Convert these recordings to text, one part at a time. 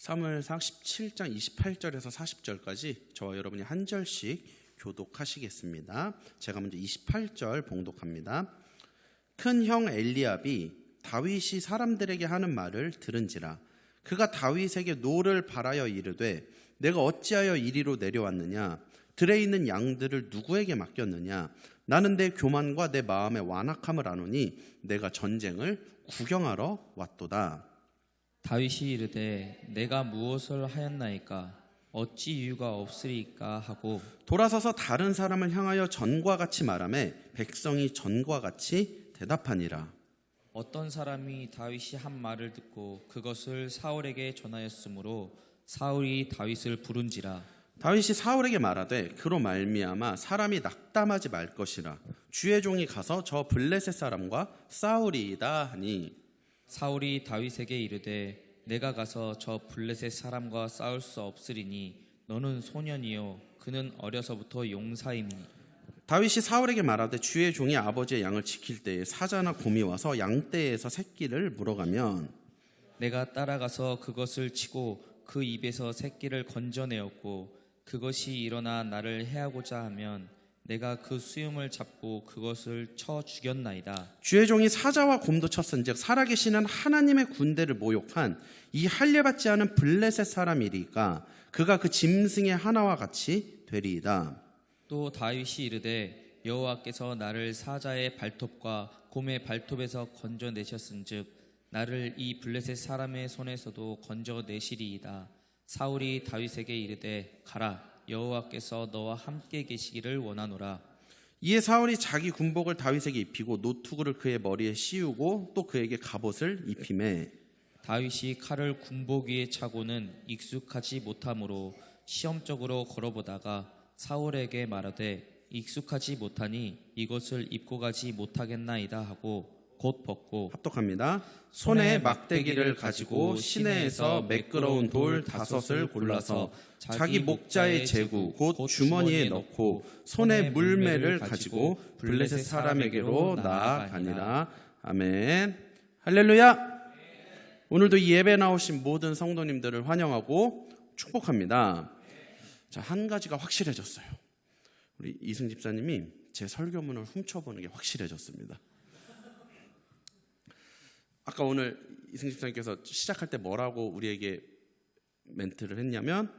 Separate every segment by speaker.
Speaker 1: 사무엘상 17장 28절에서 40절까지 저와 여러분이 한 절씩 교독하시겠습니다. 제가 먼저 28절 봉독합니다. 큰 형 엘리압이 다윗이 사람들에게 하는 말을 들은지라. 그가 다윗에게 노를 바라여 이르되 내가 어찌하여 이리로 내려왔느냐? 들에 있는 양들을 누구에게 맡겼느냐? 나는 내 교만과 내 마음의 완악함을 아노니 내가 전쟁을 구경하러 왔도다.
Speaker 2: 다윗이 이르되 내가 무엇을 하였나이까? 어찌 이유가 없으리까 하고
Speaker 1: 돌아서서 다른 사람을 향하여 전과 같이 말하매 백성이 전과 같이 대답하니라.
Speaker 2: 어떤 사람이 다윗이 한 말을 듣고 그것을 사울에게 전하였으므로 사울이 다윗을 부른지라.
Speaker 1: 다윗이 사울에게 말하되 그로 말미암아 사람이 낙담하지 말 것이라. 주의 종이 가서 저 블레셋 사람과 싸우리이다 하니
Speaker 2: 사울이 다윗에게 이르되 내가 가서 저 블레셋 사람과 싸울 수 없으리니 너는 소년이요 그는 어려서부터 용사임이니.
Speaker 1: 다윗이 사울에게 말하되 주의 종이 아버지의 양을 지킬 때에 사자나 곰이 와서 양떼에서 새끼를 물어가면
Speaker 2: 내가 따라가서 그것을 치고 그 입에서 새끼를 건져내었고 그것이 일어나 나를 해하고자 하면 내가 그 수염을 잡고 그것을 쳐 죽였나이다.
Speaker 1: 주의 종이 사자와 곰도 쳤은즉 살아계시는 하나님의 군대를 모욕한 이 할례받지 않은 블레셋 사람이리까 그가 그 짐승의 하나와 같이 되리이다.
Speaker 2: 또 다윗이 이르되 여호와께서 나를 사자의 발톱과 곰의 발톱에서 건져내셨은즉 나를 이 블레셋 사람의 손에서도 건져내시리이다. 사울이 다윗에게 이르되 가라 여호와께서 너와 함께 계시기를 원하노라.
Speaker 1: 이에 사울이 자기 군복을 다윗에게 입히고 노투구를 그의 머리에 씌우고 또 그에게 갑옷을 입히매
Speaker 2: 다윗이 칼을 군복 위에 차고는 익숙하지 못하므로 시험적으로 걸어보다가 사울에게 말하되 익숙하지 못하니 이것을 입고 가지 못하겠나이다 하고 곧 벗고
Speaker 1: 합독합니다. 손에 막대기를 가지고 시내에서 매끄러운 돌 5을 골라서 자기 목자의 제구 곧 주머니에 넣고 손에 물매를 가지고 블레셋 사람에게로 나아가니라. 아멘. 할렐루야. 오늘도 이 예배 나오신 모든 성도님들을 환영하고 축복합니다. 자, 한 가지가 확실해졌어요. 우리 이승 집사님이 제 설교문을 훔쳐보는 게 확실해졌습니다. 아까 오늘 이승 집사님께서 시작할 때 뭐라고 우리에게 멘트를 했냐면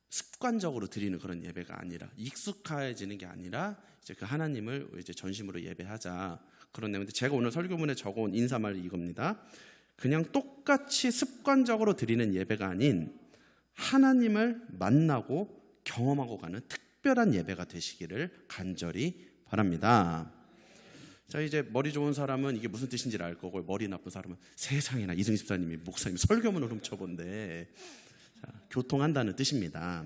Speaker 1: 습관적으로 드리는 그런 예배가 아니라 익숙해지는 게 아니라 이제 그 하나님을 이제 전심으로 예배하자 그런 내용인데 제가 오늘 설교문에 적어온 인사말이 이겁니다. 그냥 똑같이 습관적으로 드리는 예배가 아닌 하나님을 만나고 경험하고 가는 특별한 예배가 되시기를 간절히 바랍니다. 자, 이제 머리 좋은 사람은 이게 무슨 뜻인지를 알 거고 머리 나쁜 사람은 세상에나 이승 집사님이 목사님 설교문을 훔쳐본데 교통한다는 뜻입니다.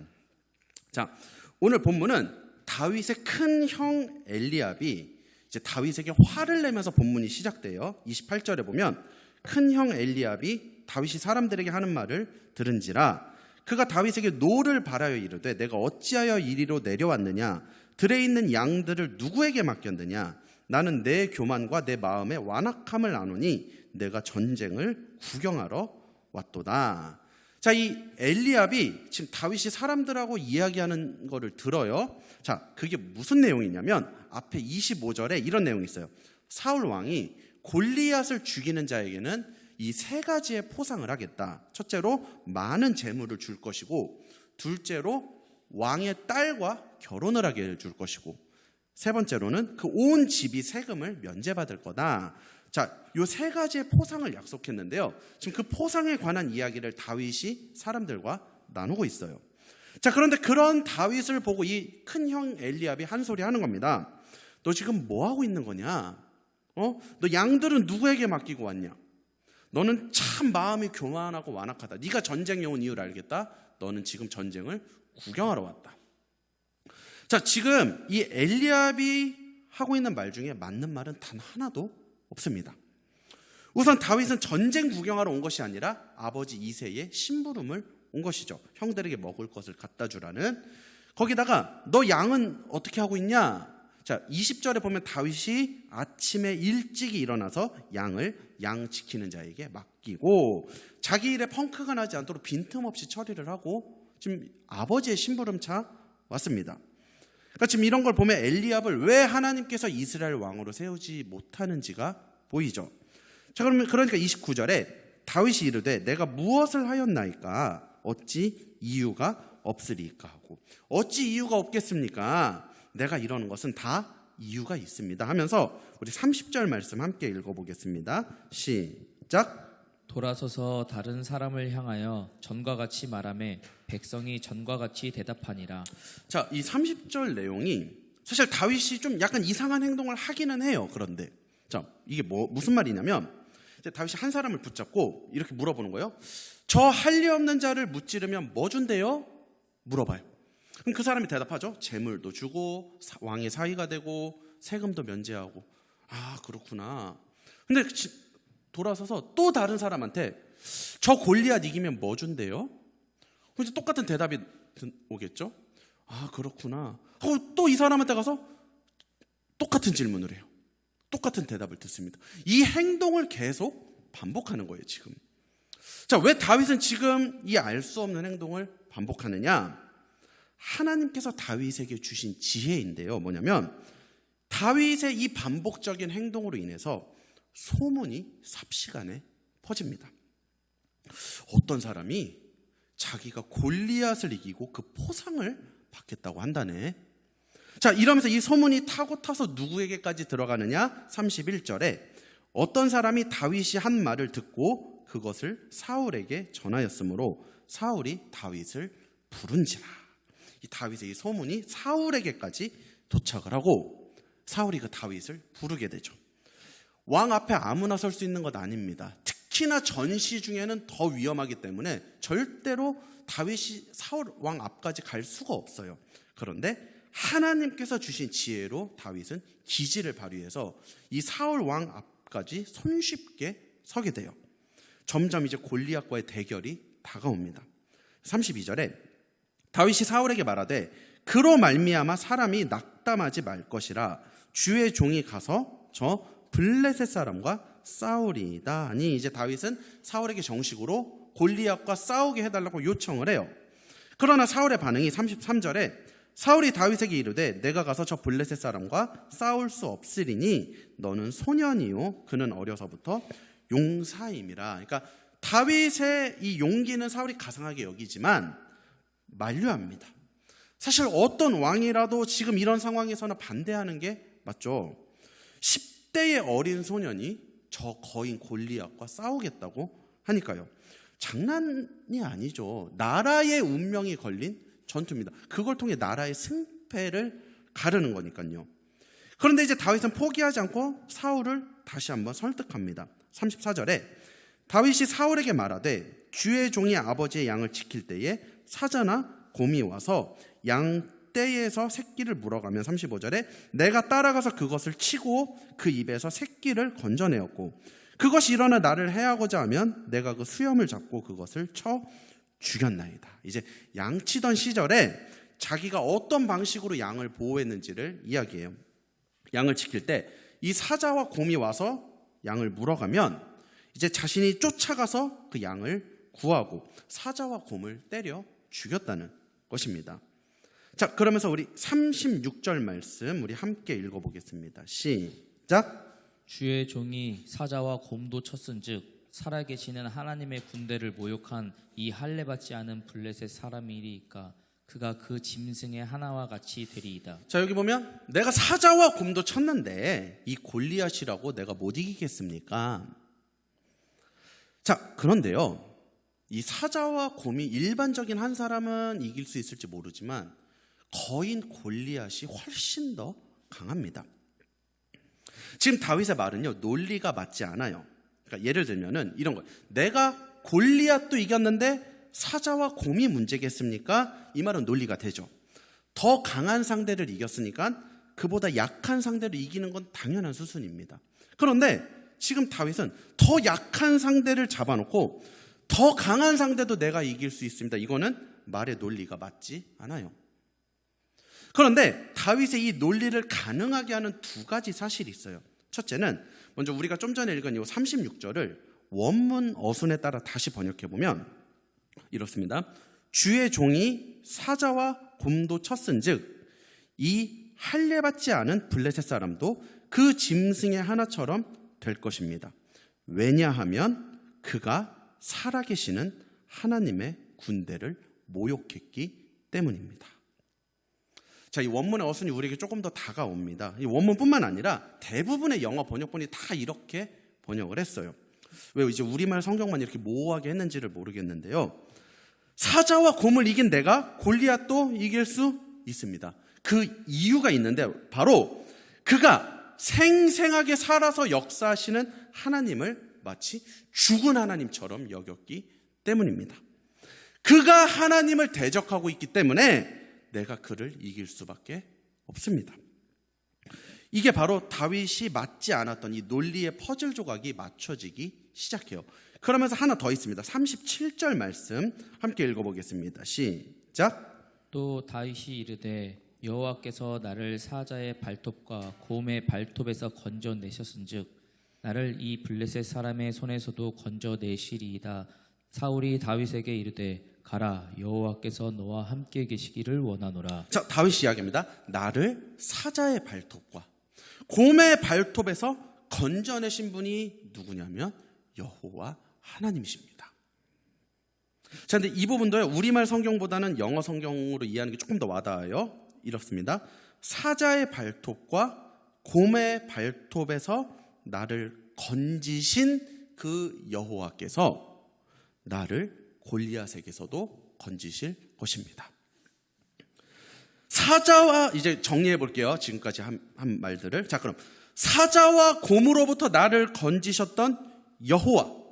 Speaker 1: 자, 오늘 본문은 다윗의 큰 형 엘리압이 이제 다윗에게 화를 내면서 본문이 시작돼요. 28절에 보면 큰 형 엘리압이 다윗이 사람들에게 하는 말을 들은지라 그가 다윗에게 노를 바라여 이르되 내가 어찌하여 이리로 내려왔느냐? 들에 있는 양들을 누구에게 맡겼느냐? 나는 내 교만과 내 마음의 완악함을 아노니 내가 전쟁을 구경하러 왔도다. 자, 이 엘리압이 지금 다윗이 사람들하고 이야기하는 거를 들어요. 자, 그게 무슨 내용이냐면 앞에 25절에 이런 내용이 있어요. 사울 왕이 골리앗을 죽이는 자에게는 이 세 가지의 포상을 하겠다. 첫째로 많은 재물을 줄 것이고 둘째로 왕의 딸과 결혼을 하게 줄 것이고 세 번째로는 그 온 집이 세금을 면제받을 거다. 자, 요 세 가지의 포상을 약속했는데요. 지금 그 포상에 관한 이야기를 다윗이 사람들과 나누고 있어요. 자, 그런데 그런 다윗을 보고 이 큰 형 엘리압이 한 소리 하는 겁니다. 너 지금 뭐 하고 있는 거냐? 너 양들은 누구에게 맡기고 왔냐? 너는 참 마음이 교만하고 완악하다. 네가 전쟁에 온 이유를 알겠다. 너는 지금 전쟁을 구경하러 왔다. 자, 지금 이 엘리압이 하고 있는 말 중에 맞는 말은 단 하나도 없습니다. 우선 다윗은 전쟁 구경하러 온 것이 아니라 아버지 이새의 심부름을 온 것이죠. 형들에게 먹을 것을 갖다 주라는. 거기다가 너 양은 어떻게 하고 있냐? 자, 20절에 보면 다윗이 아침에 일찍이 일어나서 양 지키는 자에게 맡기고 자기 일에 펑크가 나지 않도록 빈틈없이 처리를 하고 지금 아버지의 심부름차 왔습니다. 그러니까 지금 이런 걸 보면 엘리압을 왜 하나님께서 이스라엘 왕으로 세우지 못하는지가 보이죠. 자, 그러니까 29절에 다윗이 이르되 내가 무엇을 하였나이까 어찌 이유가 없으리까 하고, 어찌 이유가 없겠습니까? 내가 이러는 것은 다 이유가 있습니다 하면서 우리 30절 말씀 함께 읽어보겠습니다. 시작.
Speaker 2: 돌아서서 다른 사람을 향하여 전과 같이 말하매 백성이 전과 같이 대답하니라.
Speaker 1: 자, 이 30절 내용이 사실 다윗이 좀 약간 이상한 행동을 하기는 해요. 그런데 자, 이게 무슨 말이냐면 이제 다윗이 한 사람을 붙잡고 이렇게 물어보는 거예요. 저 할 리 없는 자를 무찌르면 뭐 준대요? 물어봐요. 그럼 그 사람이 대답하죠. 재물도 주고 왕의 사위가 되고 세금도 면제하고. 아, 그렇구나. 근데 돌아서서 또 다른 사람한테 저 골리앗 이기면 뭐 준대요? 그럼 이제 똑같은 대답이 오겠죠. 아, 그렇구나 하고 또 이 사람한테 가서 똑같은 질문을 해요. 똑같은 대답을 듣습니다. 이 행동을 계속 반복하는 거예요 지금. 자, 왜 다윗은 지금 이 알 수 없는 행동을 반복하느냐? 하나님께서 다윗에게 주신 지혜인데요. 뭐냐면 다윗의 이 반복적인 행동으로 인해서 소문이 삽시간에 퍼집니다. 어떤 사람이 자기가 골리앗을 이기고 그 포상을 받겠다고 한다네. 자, 이러면서 이 소문이 타고 타서 누구에게까지 들어가느냐? 31절에 어떤 사람이 다윗이 한 말을 듣고 그것을 사울에게 전하였으므로 사울이 다윗을 부른지라. 이 다윗의 이 소문이 사울에게까지 도착을 하고 사울이 그 다윗을 부르게 되죠. 왕 앞에 아무나 설 수 있는 것 아닙니다. 특히나 전시 중에는 더 위험하기 때문에 절대로 다윗이 사울 왕 앞까지 갈 수가 없어요. 그런데 하나님께서 주신 지혜로 다윗은 기지를 발휘해서 이 사울 왕 앞까지 손쉽게 서게 돼요. 점점 이제 골리앗과의 대결이 다가옵니다. 32절에 다윗이 사울에게 말하되 그로 말미암아 사람이 낙담하지 말 것이라 주의 종이 가서 저 블레셋 사람과 싸우리이다. 아니, 이제 다윗은 사울에게 정식으로 골리앗과 싸우게 해달라고 요청을 해요. 그러나 사울의 반응이 33절에 사울이 다윗에게 이르되 내가 가서 저 블레셋 사람과 싸울 수 없으리니 너는 소년이요 그는 어려서부터 용사임이라. 그러니까 다윗의 이 용기는 사울이 가상하게 여기지만 만류합니다. 사실 어떤 왕이라도 지금 이런 상황에서는 반대하는 게 맞죠. 10대의 어린 소년이 저 거인 골리앗과 싸우겠다고 하니까요. 장난이 아니죠. 나라의 운명이 걸린 전투입니다. 그걸 통해 나라의 승패를 가르는 거니까요. 그런데 이제 다윗은 포기하지 않고 사울을 다시 한번 설득합니다. 34절에 다윗이 사울에게 말하되 주의 종이 아버지의 양을 지킬 때에 사자나 곰이 와서 양 떼에서 새끼를 물어가면 35절에 내가 따라가서 그것을 치고 그 입에서 새끼를 건져내었고 그것이 일어나 나를 해하고자 하면 내가 그 수염을 잡고 그것을 쳐 죽였나이다. 이제 양치던 시절에 자기가 어떤 방식으로 양을 보호했는지를 이야기해요. 양을 지킬 때 이 사자와 곰이 와서 양을 물어가면 이제 자신이 쫓아가서 그 양을 구하고 사자와 곰을 때려 죽였다는 것입니다. 자, 그러면서 우리 36절 말씀 우리 함께 읽어보겠습니다. 시작.
Speaker 2: 주의 종이 사자와 곰도 쳤은즉 살아계시는 하나님의 군대를 모욕한 이 할례받지 않은 블레셋 사람이리이까 그가 그 짐승의 하나와 같이 되리이다.
Speaker 1: 자, 여기 보면 내가 사자와 곰도 쳤는데 이 골리앗이라고 내가 못 이기겠습니까? 자, 그런데요, 이 사자와 곰이 일반적인 한 사람은 이길 수 있을지 모르지만 거인 골리앗이 훨씬 더 강합니다. 지금 다윗의 말은요, 논리가 맞지 않아요. 그러니까 예를 들면은 이런 거예요. 내가 골리앗도 이겼는데 사자와 곰이 문제겠습니까? 이 말은 논리가 되죠. 더 강한 상대를 이겼으니까 그보다 약한 상대를 이기는 건 당연한 수순입니다. 그런데 지금 다윗은 더 약한 상대를 잡아놓고 더 강한 상대도 내가 이길 수 있습니다. 이거는 말의 논리가 맞지 않아요. 그런데 다윗의 이 논리를 가능하게 하는 두 가지 사실이 있어요. 첫째는 먼저 우리가 좀 전에 읽은 이 36절을 원문 어순에 따라 다시 번역해 보면 이렇습니다. 주의 종이 사자와 곰도 쳤은즉 이 할례받지 않은 블레셋 사람도 그 짐승의 하나처럼 될 것입니다. 왜냐하면 그가 살아계시는 하나님의 군대를 모욕했기 때문입니다. 자, 이 원문의 어순이 우리에게 조금 더 다가옵니다. 이 원문뿐만 아니라 대부분의 영어 번역본이 다 이렇게 번역을 했어요. 왜 이제 우리말 성경만 이렇게 모호하게 했는지를 모르겠는데요. 사자와 곰을 이긴 내가 골리앗도 이길 수 있습니다. 그 이유가 있는데 바로 그가 생생하게 살아서 역사하시는 하나님을 마치 죽은 하나님처럼 여겼기 때문입니다. 그가 하나님을 대적하고 있기 때문에 내가 그를 이길 수밖에 없습니다. 이게 바로 다윗이 맞지 않았던 이 논리의 퍼즐 조각이 맞춰지기 시작해요. 그러면서 하나 더 있습니다. 37절 말씀 함께 읽어보겠습니다. 시작.
Speaker 2: 또 다윗이 이르되 여호와께서 나를 사자의 발톱과 곰의 발톱에서 건져내셨은즉 나를 이 블레셋 사람의 손에서도 건져내시리이다. 사울이 다윗에게 이르되 가라, 여호와께서 너와 함께 계시기를 원하노라.
Speaker 1: 자, 다윗 이야기입니다. 나를 사자의 발톱과 곰의 발톱에서 건져내신 분이 누구냐면 여호와 하나님이십니다. 자, 근데 이 부분도요, 우리말 성경보다는 영어 성경으로 이해하는 게 조금 더 와닿아요. 이렇습니다. 사자의 발톱과 곰의 발톱에서 나를 건지신 그 여호와께서 나를 골리앗에게서도 건지실 것입니다. 사자와, 이제 정리해 볼게요. 지금까지 한 말들을. 자, 그럼 사자와 곰으로부터 나를 건지셨던 여호와,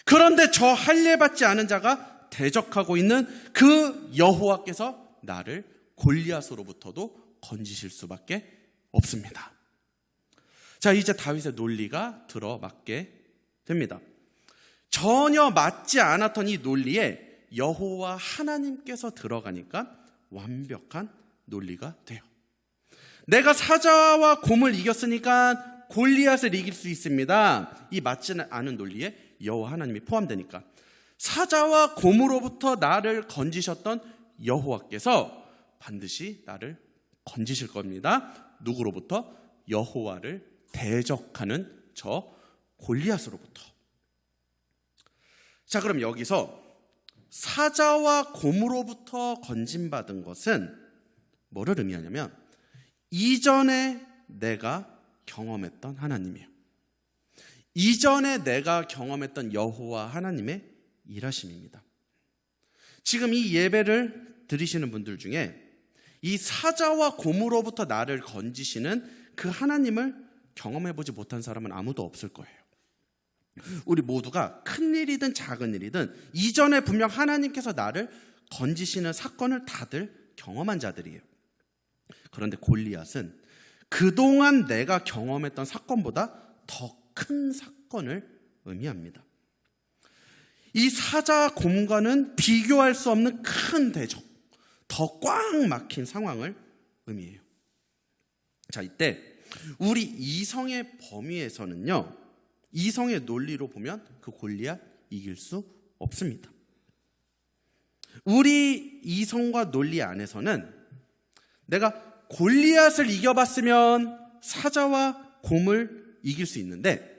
Speaker 1: 그런데 저 할례받지 않은 자가 대적하고 있는 그 여호와께서 나를 골리앗으로부터도 건지실 수밖에 없습니다. 자, 이제 다윗의 논리가 들어맞게 됩니다. 전혀 맞지 않았던 이 논리에 여호와 하나님께서 들어가니까 완벽한 논리가 돼요. 내가 사자와 곰을 이겼으니까 골리앗을 이길 수 있습니다. 이 맞지 않은 논리에 여호와 하나님이 포함되니까 사자와 곰으로부터 나를 건지셨던 여호와께서 반드시 나를 건지실 겁니다. 누구로부터? 여호와를 대적하는 저 골리앗으로부터. 자, 그럼 여기서 사자와 곰으로부터 건진받은 것은 뭐를 의미하냐면 이전에 내가 경험했던 하나님이에요. 이전에 내가 경험했던 여호와 하나님의 일하심입니다. 지금 이 예배를 드리시는 분들 중에 이 사자와 곰으로부터 나를 건지시는 그 하나님을 경험해보지 못한 사람은 아무도 없을 거예요. 우리 모두가 큰 일이든 작은 일이든 이전에 분명 하나님께서 나를 건지시는 사건을 다들 경험한 자들이에요. 그런데 골리앗은 그동안 내가 경험했던 사건보다 더 큰 사건을 의미합니다. 이 사자 곰과는 비교할 수 없는 큰 대적, 더 꽉 막힌 상황을 의미해요. 자, 이때 우리 이성의 범위에서는요, 이성의 논리로 보면 그 골리앗 이길 수 없습니다. 우리 이성과 논리 안에서는 내가 골리앗을 이겨봤으면 사자와 곰을 이길 수 있는데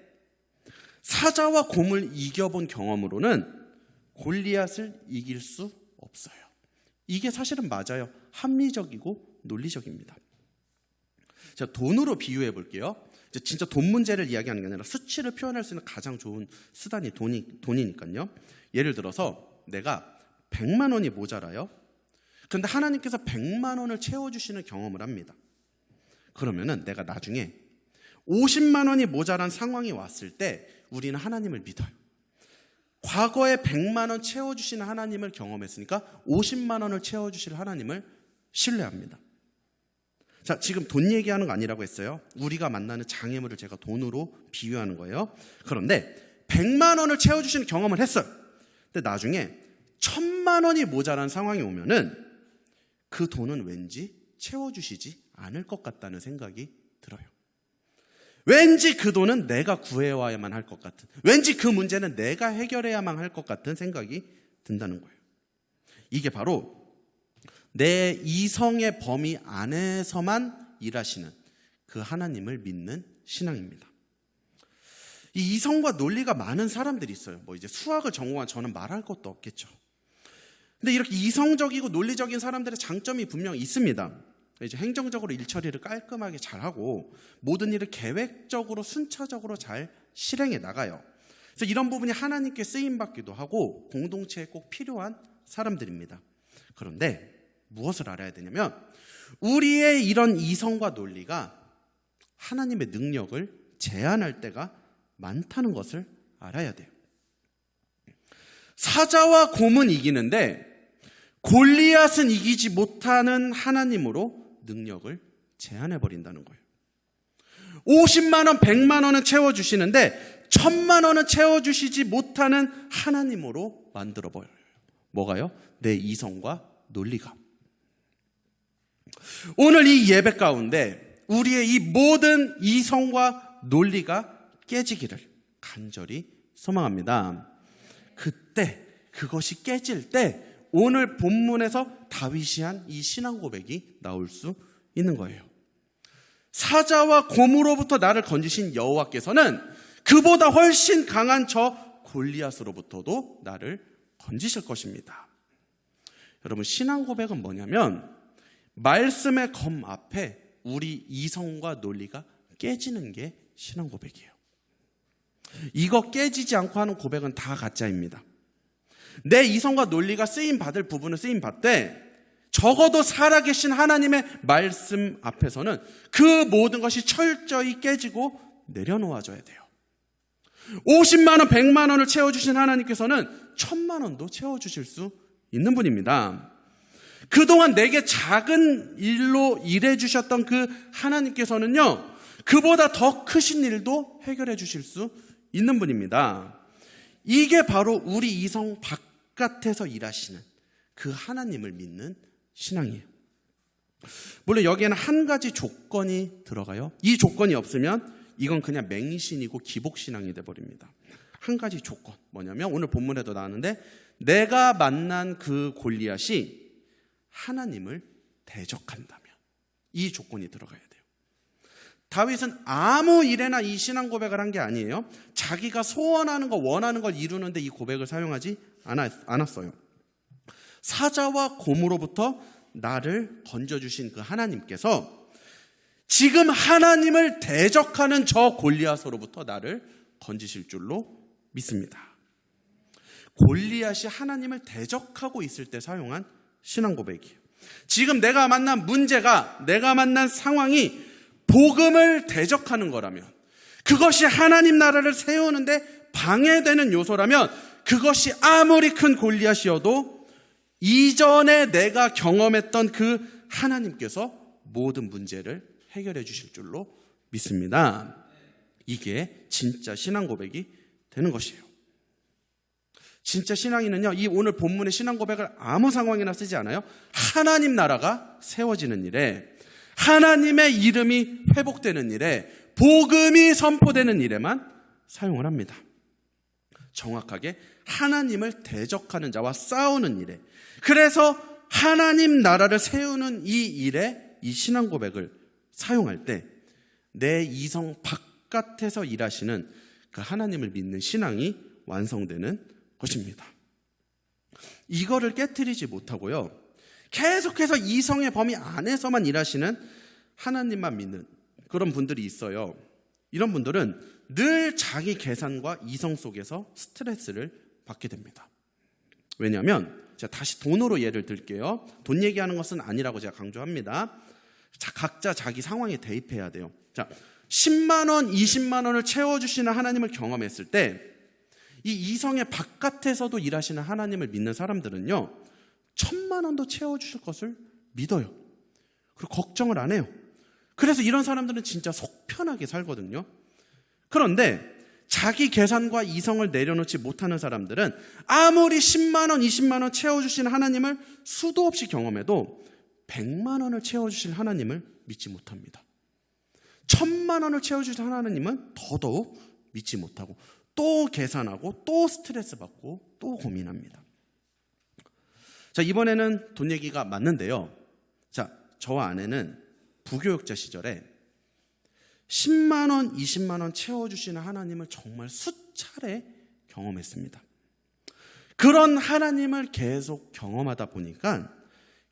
Speaker 1: 사자와 곰을 이겨본 경험으로는 골리앗을 이길 수 없어요. 이게 사실은 맞아요. 합리적이고 논리적입니다. 자, 돈으로 비유해 볼게요. 진짜 돈 문제를 이야기하는 게 아니라 수치를 표현할 수 있는 가장 좋은 수단이 돈이니까요. 예를 들어서 내가 100만 원이 모자라요. 그런데 하나님께서 100만 원을 채워주시는 경험을 합니다. 그러면은 내가 나중에 50만 원이 모자란 상황이 왔을 때 우리는 하나님을 믿어요. 과거에 100만 원 채워주시는 하나님을 경험했으니까 50만 원을 채워주실 하나님을 신뢰합니다. 자, 지금 돈 얘기하는 거 아니라고 했어요. 우리가 만나는 장애물을 제가 돈으로 비유하는 거예요. 그런데 100만 원을 채워주시는 경험을 했어요. 근데 나중에 1000만 원이 모자란 상황이 오면은 그 돈은 왠지 채워주시지 않을 것 같다는 생각이 들어요. 왠지 그 돈은 내가 구해와야만 할 것 같은, 왠지 그 문제는 내가 해결해야만 할 것 같은 생각이 든다는 거예요. 이게 바로 내 이성의 범위 안에서만 일하시는 그 하나님을 믿는 신앙입니다. 이 이성과 논리가 많은 사람들이 있어요. 뭐 이제 수학을 전공한 저는 말할 것도 없겠죠. 근데 이렇게 이성적이고 논리적인 사람들의 장점이 분명히 있습니다. 이제 행정적으로 일 처리를 깔끔하게 잘하고 모든 일을 계획적으로 순차적으로 잘 실행해 나가요. 그래서 이런 부분이 하나님께 쓰임받기도 하고 공동체에 꼭 필요한 사람들입니다. 그런데 무엇을 알아야 되냐면 우리의 이런 이성과 논리가 하나님의 능력을 제한할 때가 많다는 것을 알아야 돼요. 사자와 곰은 이기는데 골리앗은 이기지 못하는 하나님으로 능력을 제한해버린다는 거예요. 50만 원, 100만 원은 채워주시는데 1000만 원은 채워주시지 못하는 하나님으로 만들어버려요. 뭐가요? 내 이성과 논리가. 오늘 이 예배 가운데 우리의 이 모든 이성과 논리가 깨지기를 간절히 소망합니다. 그때 그것이 깨질 때 오늘 본문에서 다윗이 한 이 신앙 고백이 나올 수 있는 거예요. 사자와 곰으로부터 나를 건지신 여호와께서는 그보다 훨씬 강한 저 골리앗으로부터도 나를 건지실 것입니다. 여러분, 신앙 고백은 뭐냐면 말씀의 검 앞에 우리 이성과 논리가 깨지는 게 신앙 고백이에요. 이거 깨지지 않고 하는 고백은 다 가짜입니다. 내 이성과 논리가 쓰임받을 부분은 쓰임받되 적어도 살아계신 하나님의 말씀 앞에서는 그 모든 것이 철저히 깨지고 내려놓아져야 돼요. 50만 원, 100만 원을 채워주신 하나님께서는 1000만 원도 채워주실 수 있는 분입니다. 그동안 내게 작은 일로 일해주셨던 그 하나님께서는요, 그보다 더 크신 일도 해결해 주실 수 있는 분입니다. 이게 바로 우리 이성 바깥에서 일하시는 그 하나님을 믿는 신앙이에요. 물론 여기에는 한 가지 조건이 들어가요. 이 조건이 없으면 이건 그냥 맹신이고 기복신앙이 돼버립니다. 한 가지 조건, 뭐냐면 오늘 본문에도 나왔는데 내가 만난 그 골리앗이 하나님을 대적한다면, 이 조건이 들어가야 돼요. 다윗은 아무 일에나 이 신앙 고백을 한 게 아니에요. 자기가 소원하는 거, 원하는 걸 이루는데 이 고백을 사용하지 않았어요. 사자와 곰으로부터 나를 건져주신 그 하나님께서 지금 하나님을 대적하는 저 골리앗으로부터 나를 건지실 줄로 믿습니다. 골리앗이 하나님을 대적하고 있을 때 사용한 신앙 고백이에요. 지금 내가 만난 문제가, 내가 만난 상황이 복음을 대적하는 거라면, 그것이 하나님 나라를 세우는데 방해되는 요소라면, 그것이 아무리 큰 골리앗이어도 이전에 내가 경험했던 그 하나님께서 모든 문제를 해결해 주실 줄로 믿습니다. 이게 진짜 신앙 고백이 되는 것이에요. 진짜 신앙인은요, 이 오늘 본문의 신앙 고백을 아무 상황이나 쓰지 않아요. 하나님 나라가 세워지는 일에, 하나님의 이름이 회복되는 일에, 복음이 선포되는 일에만 사용을 합니다. 정확하게 하나님을 대적하는 자와 싸우는 일에, 그래서 하나님 나라를 세우는 이 일에 이 신앙 고백을 사용할 때 내 이성 바깥에서 일하시는 그 하나님을 믿는 신앙이 완성되는 것입니다. 이거를 깨트리지 못하고요, 계속해서 이성의 범위 안에서만 일하시는 하나님만 믿는 그런 분들이 있어요. 이런 분들은 늘 자기 계산과 이성 속에서 스트레스를 받게 됩니다. 왜냐하면 제가 다시 돈으로 예를 들게요. 돈 얘기하는 것은 아니라고 제가 강조합니다. 자, 각자 자기 상황에 대입해야 돼요. 자, 10만 원, 20만 원을 채워주시는 하나님을 경험했을 때 이 이성의 바깥에서도 일하시는 하나님을 믿는 사람들은요, 1000만 원도 채워주실 것을 믿어요. 그리고 걱정을 안 해요. 그래서 이런 사람들은 진짜 속 편하게 살거든요. 그런데 자기 계산과 이성을 내려놓지 못하는 사람들은 아무리 10만 원, 20만 원 채워주시는 하나님을 수도 없이 경험해도 100만 원을 채워주실 하나님을 믿지 못합니다. 1000만 원을 채워주실 하나님은 더더욱 믿지 못하고 또 계산하고 또 스트레스 받고 또 고민합니다. 자, 이번에는 돈 얘기가 맞는데요. 자, 저와 아내는 부교육자 시절에 10만 원, 20만 원 채워주시는 하나님을 정말 수차례 경험했습니다. 그런 하나님을 계속 경험하다 보니까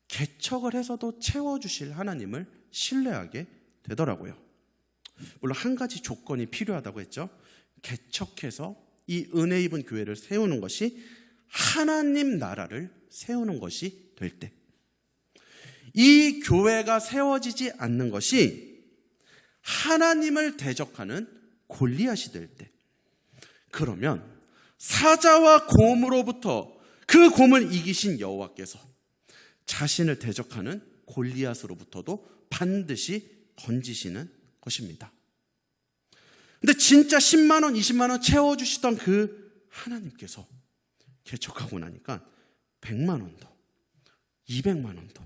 Speaker 1: 개척을 해서도 채워주실 하나님을 신뢰하게 되더라고요. 물론 한 가지 조건이 필요하다고 했죠. 개척해서 이 은혜 입은 교회를 세우는 것이 하나님 나라를 세우는 것이 될 때, 이 교회가 세워지지 않는 것이 하나님을 대적하는 골리앗이 될 때, 그러면 사자와 곰으로부터 그 곰을 이기신 여호와께서 자신을 대적하는 골리앗으로부터도 반드시 건지시는 것입니다. 근데 진짜 10만 원, 20만 원 채워주시던 그 하나님께서 개척하고 나니까 100만 원도 200만 원도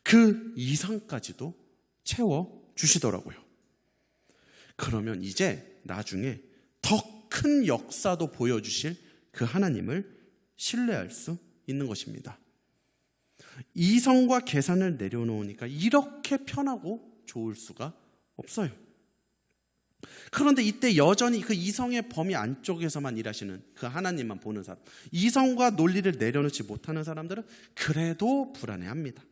Speaker 1: 그 이상까지도 채워주시더라고요. 그러면 이제 나중에 더 큰 역사도 보여주실 그 하나님을 신뢰할 수 있는 것입니다. 이성과 계산을 내려놓으니까 이렇게 편하고 좋을 수가 없어요. 그런데 이때 여전히 그 이성의 범위 안쪽에서만 일하시는 그 하나님만 보는 사람, 이성과 논리를 내려놓지 못하는 사람들은 그래도 불안해합니다.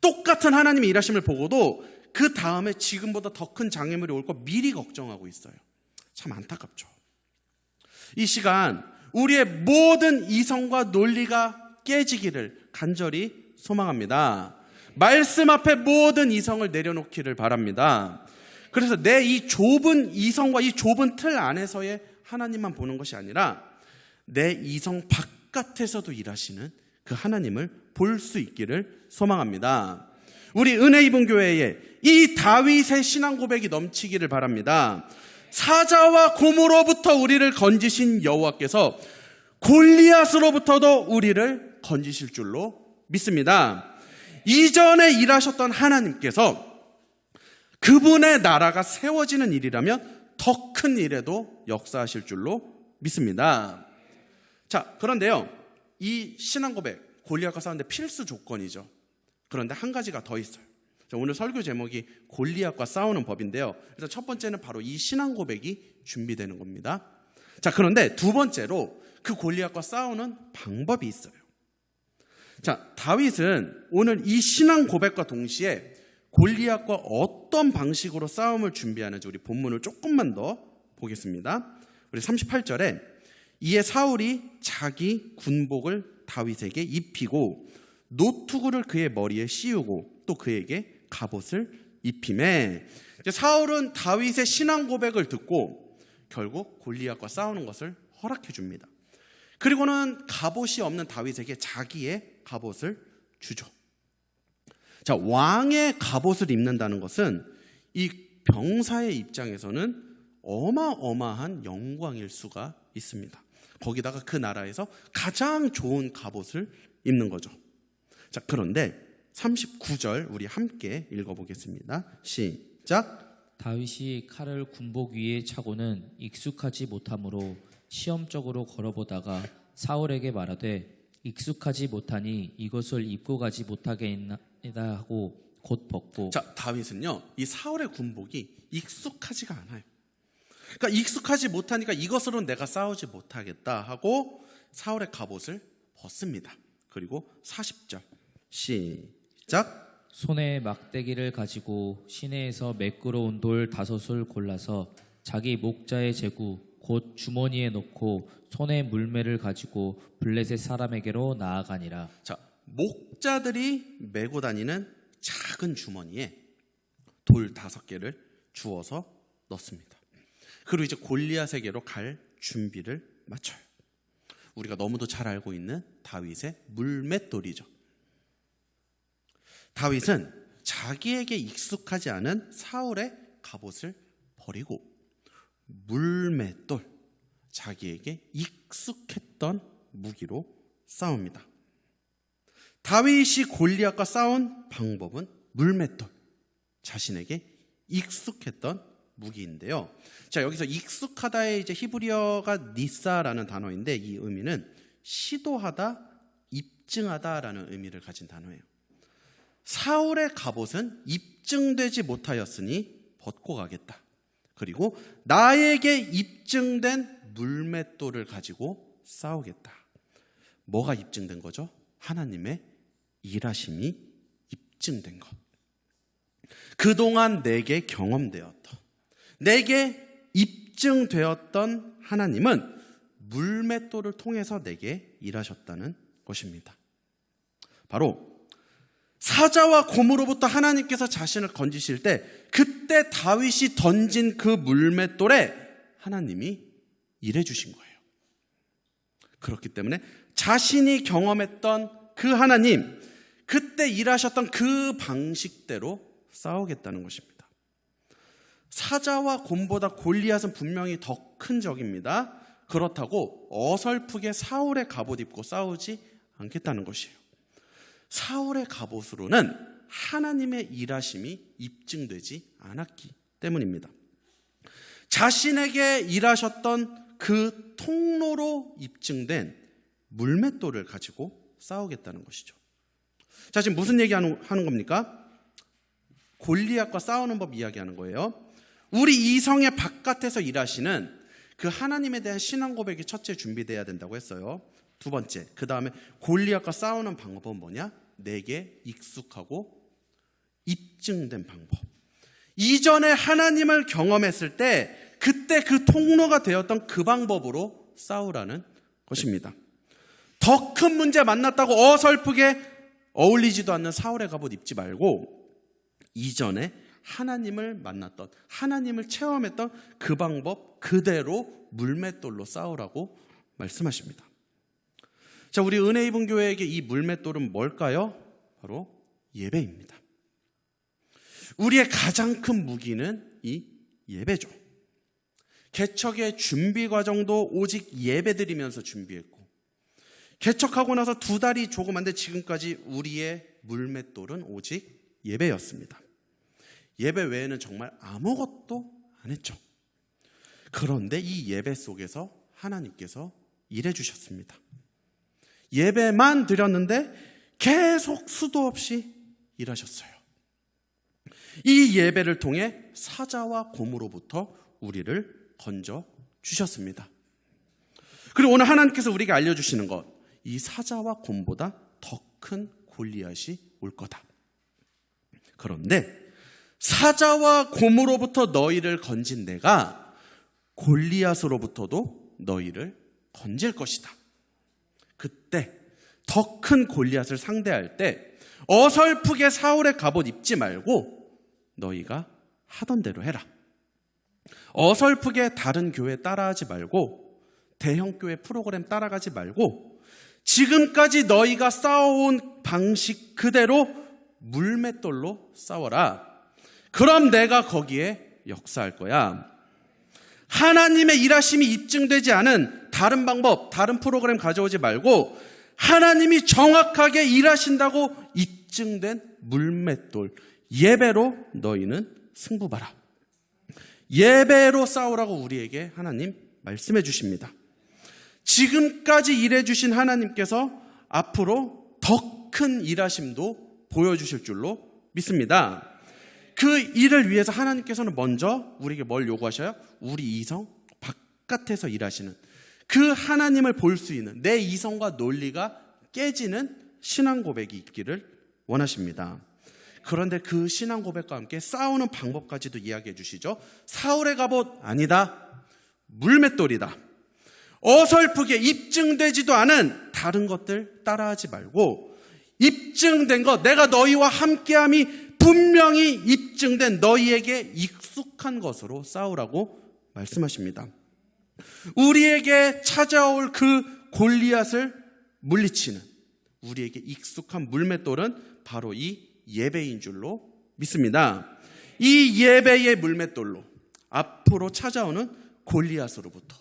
Speaker 1: 똑같은 하나님의 일하심을 보고도 그 다음에 지금보다 더 큰 장애물이 올 거 미리 걱정하고 있어요. 참 안타깝죠. 이 시간 우리의 모든 이성과 논리가 깨지기를 간절히 소망합니다. 말씀 앞에 모든 이성을 내려놓기를 바랍니다. 그래서 내 이 좁은 이성과 이 좁은 틀 안에서의 하나님만 보는 것이 아니라 내 이성 바깥에서도 일하시는 그 하나님을 볼 수 있기를 소망합니다. 우리 은혜 입은 교회에 이 다윗의 신앙 고백이 넘치기를 바랍니다. 사자와 곰으로부터 우리를 건지신 여호와께서 골리앗으로부터도 우리를 건지실 줄로 믿습니다. 이전에 일하셨던 하나님께서 그분의 나라가 세워지는 일이라면 더 큰 일에도 역사하실 줄로 믿습니다. 자, 그런데요, 이 신앙 고백, 골리앗과 싸우는데 필수 조건이죠. 그런데 한 가지가 더 있어요. 오늘 설교 제목이 골리앗과 싸우는 법인데요. 그래서 첫 번째는 바로 이 신앙 고백이 준비되는 겁니다. 자, 그런데 두 번째로 그 골리앗과 싸우는 방법이 있어요. 자, 다윗은 오늘 이 신앙 고백과 동시에 골리앗과 어떤 방식으로 싸움을 준비하는지 우리 본문을 조금만 더 보겠습니다. 우리 38절에 이에 사울이 자기 군복을 다윗에게 입히고 노투구를 그의 머리에 씌우고 또 그에게 갑옷을 입히매. 사울은 다윗의 신앙 고백을 듣고 결국 골리앗과 싸우는 것을 허락해 줍니다. 그리고는 갑옷이 없는 다윗에게 자기의 갑옷을 주죠. 자, 왕의 갑옷을 입는다는 것은 이 병사의 입장에서는 어마어마한 영광일 수가 있습니다. 거기다가 그 나라에서 가장 좋은 갑옷을 입는 거죠. 자, 그런데 39절 우리 함께 읽어보겠습니다. 시작.
Speaker 2: 다윗이 칼을 군복 위에 차고는 익숙하지 못하므로 시험적으로 걸어보다가 사울에게 말하되 익숙하지 못하니 이것을 입고 가지 못하겠나이다 하고 곧 벗고.
Speaker 1: 자, 다윗은요, 이 사울의 군복이 익숙하지가 않아요. 그러니까 익숙하지 못하니까 이것으로는 내가 싸우지 못하겠다 하고 사울의 갑옷을 벗습니다. 그리고 40절 시작.
Speaker 2: 손에 막대기를 가지고 시내에서 매끄러운 돌 5을 골라서 자기 목자의 제구 곧 주머니에 넣고 손에 물매를 가지고 블레셋 사람에게로 나아가니라.
Speaker 1: 자, 목자들이 메고 다니는 작은 주머니에 돌 5개를 주워서 넣습니다. 그리고 이제 골리앗에게로 갈 준비를 마쳐요. 우리가 너무도 잘 알고 있는 다윗의 물맷돌이죠. 다윗은 자기에게 익숙하지 않은 사울의 갑옷을 버리고 물맷돌, 자기에게 익숙했던 무기로 싸웁니다. 다윗이 골리앗과 싸운 방법은 물맷돌, 자신에게 익숙했던 무기인데요. 자, 여기서 익숙하다의 이제 히브리어가 니사라는 단어인데 이 의미는 시도하다, 입증하다라는 의미를 가진 단어예요. 사울의 갑옷은 입증되지 못하였으니 벗고 가겠다. 그리고 나에게 입증된 물맷돌을 가지고 싸우겠다. 뭐가 입증된 거죠? 하나님의 일하심이 입증된 것. 그동안 내게 경험되었던, 내게 입증되었던 하나님은 물맷돌을 통해서 내게 일하셨다는 것입니다. 바로 사자와 곰으로부터 하나님께서 자신을 건지실 때 그때 다윗이 던진 그 물맷돌에 하나님이 일해 주신 거예요. 그렇기 때문에 자신이 경험했던 그 하나님, 그때 일하셨던 그 방식대로 싸우겠다는 것입니다. 사자와 곰보다 골리앗은 분명히 더 큰 적입니다. 그렇다고 어설프게 사울의 갑옷 입고 싸우지 않겠다는 것이에요. 사울의 갑옷으로는 하나님의 일하심이 입증되지 않았기 때문입니다. 자신에게 일하셨던 그 통로로 입증된 물맷돌을 가지고 싸우겠다는 것이죠. 자, 지금 무슨 얘기하는 겁니까? 골리앗과 싸우는 법 이야기하는 거예요. 우리 이성의 바깥에서 일하시는 그 하나님에 대한 신앙 고백이 첫째 준비돼야 된다고 했어요. 두 번째, 그 다음에 골리앗과 싸우는 방법은 뭐냐? 내게 익숙하고 입증된 방법. 이전에 하나님을 경험했을 때 그때 그 통로가 되었던 그 방법으로 싸우라는 것입니다. 더 큰 문제 만났다고 어설프게 어울리지도 않는 사울의 갑옷 입지 말고 이전에 하나님을 만났던, 하나님을 체험했던 그 방법 그대로 물맷돌로 싸우라고 말씀하십니다. 자, 우리 은혜 입은 교회에게 이 물맷돌은 뭘까요? 바로 예배입니다. 우리의 가장 큰 무기는 이 예배죠. 개척의 준비 과정도 오직 예배 드리면서 준비했고, 개척하고 나서 2달이 조금 안 돼 지금까지 우리의 물맷돌은 오직 예배였습니다. 예배 외에는 정말 아무것도 안 했죠. 그런데 이 예배 속에서 하나님께서 일해 주셨습니다. 예배만 드렸는데 계속 수도 없이 일하셨어요. 이 예배를 통해 사자와 곰으로부터 우리를 건져 주셨습니다. 그리고 오늘 하나님께서 우리에게 알려주시는 것, 이 사자와 곰보다 더 큰 골리앗이 올 거다. 그런데 사자와 곰으로부터 너희를 건진 내가 골리앗으로부터도 너희를 건질 것이다. 그때 더 큰 골리앗을 상대할 때 어설프게 사울의 갑옷 입지 말고 너희가 하던 대로 해라. 어설프게 다른 교회 따라하지 말고 대형 교회 프로그램 따라가지 말고 지금까지 너희가 싸워온 방식 그대로 물맷돌로 싸워라. 그럼 내가 거기에 역사할 거야. 하나님의 일하심이 입증되지 않은 다른 방법, 다른 프로그램 가져오지 말고 하나님이 정확하게 일하신다고 입증된 물맷돌, 예배로 너희는 승부봐라. 예배로 싸우라고 우리에게 하나님 말씀해 주십니다. 지금까지 일해 주신 하나님께서 앞으로 더 큰 일하심도 보여주실 줄로 믿습니다. 그 일을 위해서 하나님께서는 먼저 우리에게 뭘 요구하셔요? 우리 이성 바깥에서 일하시는 그 하나님을 볼 수 있는 내 이성과 논리가 깨지는 신앙 고백이 있기를 원하십니다. 그런데 그 신앙 고백과 함께 싸우는 방법까지도 이야기해 주시죠. 사울의 갑옷 아니다. 물맷돌이다. 어설프게 입증되지도 않은 다른 것들 따라하지 말고 입증된 것, 내가 너희와 함께함이 분명히 입증된 너희에게 익숙한 것으로 싸우라고 말씀하십니다. 우리에게 찾아올 그 골리앗을 물리치는 우리에게 익숙한 물맷돌은 바로 이 예배인 줄로 믿습니다. 이 예배의 물맷돌로 앞으로 찾아오는 골리앗으로부터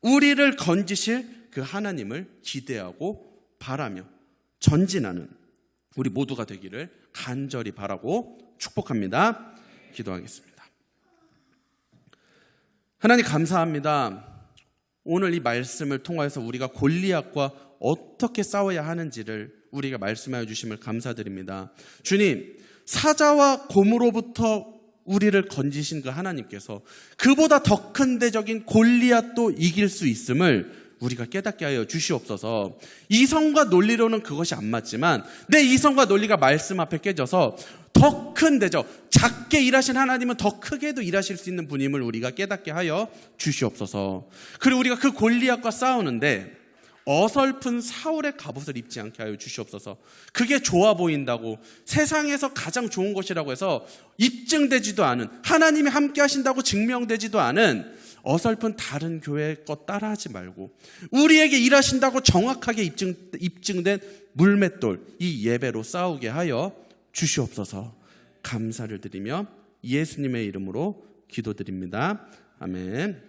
Speaker 1: 우리를 건지실 그 하나님을 기대하고 바라며 전진하는 우리 모두가 되기를 간절히 바라고 축복합니다. 기도하겠습니다. 하나님 감사합니다. 오늘 이 말씀을 통하여서 우리가 골리앗과 어떻게 싸워야 하는지를 우리가 말씀하여 주심을 감사드립니다. 주님, 사자와 곰으로부터 우리를 건지신 그 하나님께서 그보다 더 큰 대적인 골리앗도 이길 수 있음을 우리가 깨닫게 하여 주시옵소서. 이성과 논리로는 그것이 안 맞지만 내 이성과 논리가 말씀 앞에 깨져서 더 큰 대적, 작게 일하신 하나님은 더 크게도 일하실 수 있는 분임을 우리가 깨닫게 하여 주시옵소서. 그리고 우리가 그 골리앗과 싸우는데 어설픈 사울의 갑옷을 입지 않게 하여 주시옵소서. 그게 좋아 보인다고 세상에서 가장 좋은 것이라고 해서 입증되지도 않은, 하나님이 함께 하신다고 증명되지도 않은 어설픈 다른 교회 것 따라하지 말고 우리에게 일하신다고 정확하게 입증된 물맷돌, 이 예배로 싸우게 하여 주시옵소서. 감사를 드리며 예수님의 이름으로 기도드립니다. 아멘.